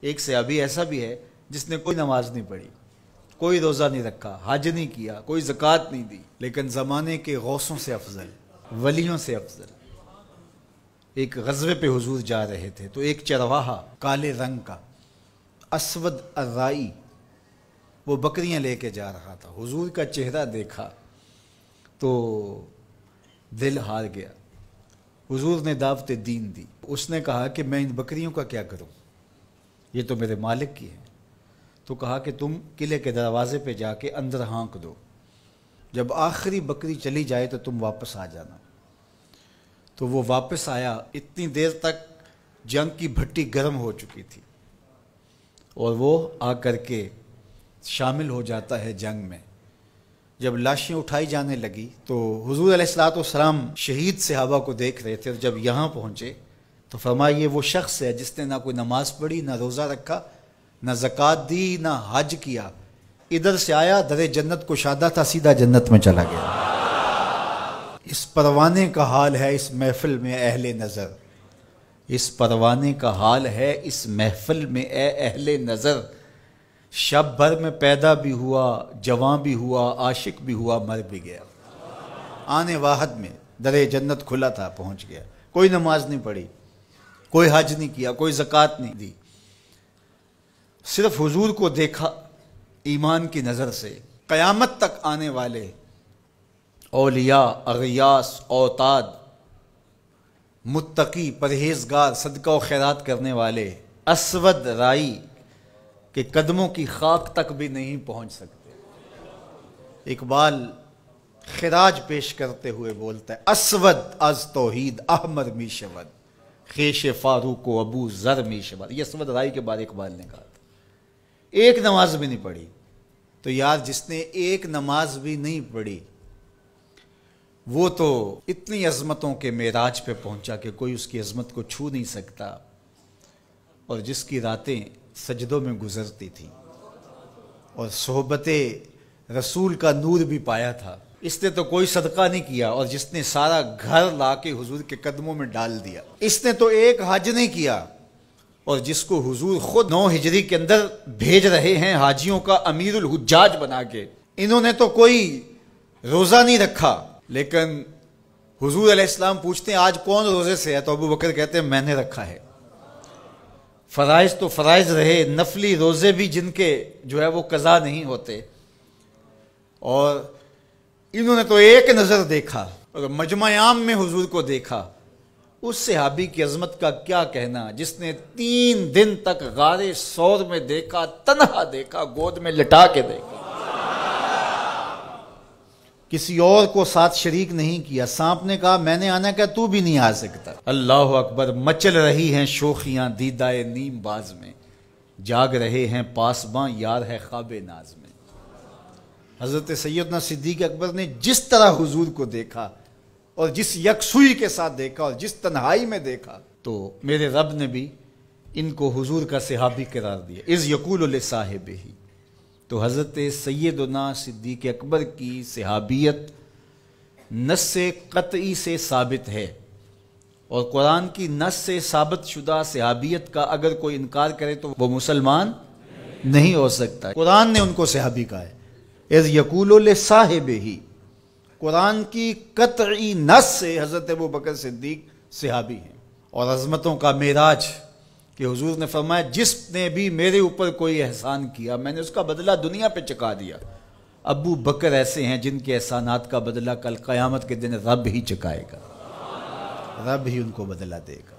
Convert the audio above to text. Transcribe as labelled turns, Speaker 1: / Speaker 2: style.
Speaker 1: ایک صحابی ایسا بھی ہے جس نے کوئی نماز نہیں پڑھی، کوئی روزہ نہیں رکھا، حج نہیں کیا، کوئی زکوٰۃ نہیں دی، لیکن زمانے کے غوثوں سے افضل، ولیوں سے افضل ایک غزوے پہ حضور جا رہے تھے تو ایک چرواہا کالے رنگ کا اسود الرائی وہ بکریاں لے کے جا رہا تھا۔ حضور کا چہرہ دیکھا تو دل ہار گیا۔ حضور نے دعوت دین دی۔ اس نے کہا کہ میں ان بکریوں کا کیا کروں، یہ تو میرے مالک کی ہے۔ تو کہا کہ تم قلعے کے دروازے پہ جا کے اندر ہانک دو، جب آخری بکری چلی جائے تو تم واپس آ جانا۔ تو وہ واپس آیا۔ اتنی دیر تک جنگ کی بھٹی گرم ہو چکی تھی اور وہ آ کر کے شامل ہو جاتا ہے جنگ میں۔ جب لاشیں اٹھائی جانے لگی تو حضور علیہ السلام شہید صحابہ کو دیکھ رہے تھے، اور جب یہاں پہنچے تو فرمایا یہ وہ شخص ہے جس نے نہ کوئی نماز پڑھی، نہ روزہ رکھا، نہ زکوٰۃ دی، نہ حج کیا۔ ادھر سے آیا، در جنت کشادہ تھا، سیدھا جنت میں چلا گیا۔ اس پروانے کا حال ہے اس محفل میں اہل نظر، اس پروانے کا حال ہے اس محفل میں اے اہل نظر۔ شب بھر میں پیدا بھی ہوا، جوان بھی ہوا، عاشق بھی ہوا، مر بھی گیا۔ آنے واحد میں در جنت کھلا تھا، پہنچ گیا۔ کوئی نماز نہیں پڑھی، کوئی حج نہیں کیا، کوئی زکوٰۃ نہیں دی، صرف حضور کو دیکھا ایمان کی نظر سے۔ قیامت تک آنے والے اولیاء، اغیاث، اوتاد، متقی، پرہیزگار، صدقہ و خیرات کرنے والے اسود رائی کہ قدموں کی خاک تک بھی نہیں پہنچ سکتے۔ اقبال خراج پیش کرتے ہوئے بولتا ہے، اسود از توحید احمر می شود، خیش فاروق و ابو ذر می شود۔ یہ اسود رائی کے بارے اقبال نے کہا تھا۔ ایک نماز بھی نہیں پڑھی۔ تو یار جس نے ایک نماز بھی نہیں پڑھی وہ تو اتنی عظمتوں کے معراج پہ پہنچا کہ کوئی اس کی عظمت کو چھو نہیں سکتا، اور جس کی راتیں سجدوں میں گزرتی تھیں اور صحبت رسول کا نور بھی پایا تھا، اس نے تو کوئی صدقہ نہیں کیا، اور جس نے سارا گھر لا کے حضور کے قدموں میں ڈال دیا۔ اس نے تو ایک حج نہیں کیا، اور جس کو حضور خود 9 ہجری کے اندر بھیج رہے ہیں حاجیوں کا امیر الحجاج بنا کے، انہوں نے تو کوئی روزہ نہیں رکھا۔ لیکن حضور علیہ السلام پوچھتے ہیں آج کون روزے سے ہے، تو ابو بکر کہتے ہیں میں نے رکھا ہے۔ فرائض تو فرائض رہے، نفلی روزے بھی جن کے جو ہے وہ قضا نہیں ہوتے، اور انہوں نے تو ایک نظر دیکھا اور مجمع عام میں حضور کو دیکھا۔ اس صحابی کی عظمت کا کیا کہنا جس نے 3 دن تک غار ثور میں دیکھا، تنہا دیکھا، گود میں لٹا کے دیکھا، کسی اور کو ساتھ شریک نہیں کیا۔ سانپ نے کہا میں نے آنا کیا، تو بھی نہیں آ سکتا۔ اللہ اکبر، مچل رہی ہیں شوخیاں دیدائے نیم باز میں، جاگ رہے ہیں پاسباں یار ہے خواب ناز میں۔ حضرت سیدنا صدیق اکبر نے جس طرح حضور کو دیکھا اور جس یکسوئی کے ساتھ دیکھا اور جس تنہائی میں دیکھا، تو میرے رب نے بھی ان کو حضور کا صحابی قرار دیا۔ اذ یقول لصاحبہ، تو حضرت سیدنا صدیق اکبر کی صحابیت نص قطعی سے ثابت ہے، اور قرآن کی نص سے ثابت شدہ صحابیت کا اگر کوئی انکار کرے تو وہ مسلمان نہیں ہو سکتا۔ قرآن نے ان کو صحابی کہا ہے، اذ یقول لصاحبہ، قرآن کی قطعی نص سے حضرت ابو بکر صدیق صحابی ہیں۔ اور عظمتوں کا معراج کہ حضور نے فرمایا جس نے بھی میرے اوپر کوئی احسان کیا میں نے اس کا بدلہ دنیا پہ چکا دیا۔ ابو بکر ایسے ہیں جن کے احسانات کا بدلہ کل قیامت کے دن رب ہی چکائے گا، رب ہی ان کو بدلہ دے گا۔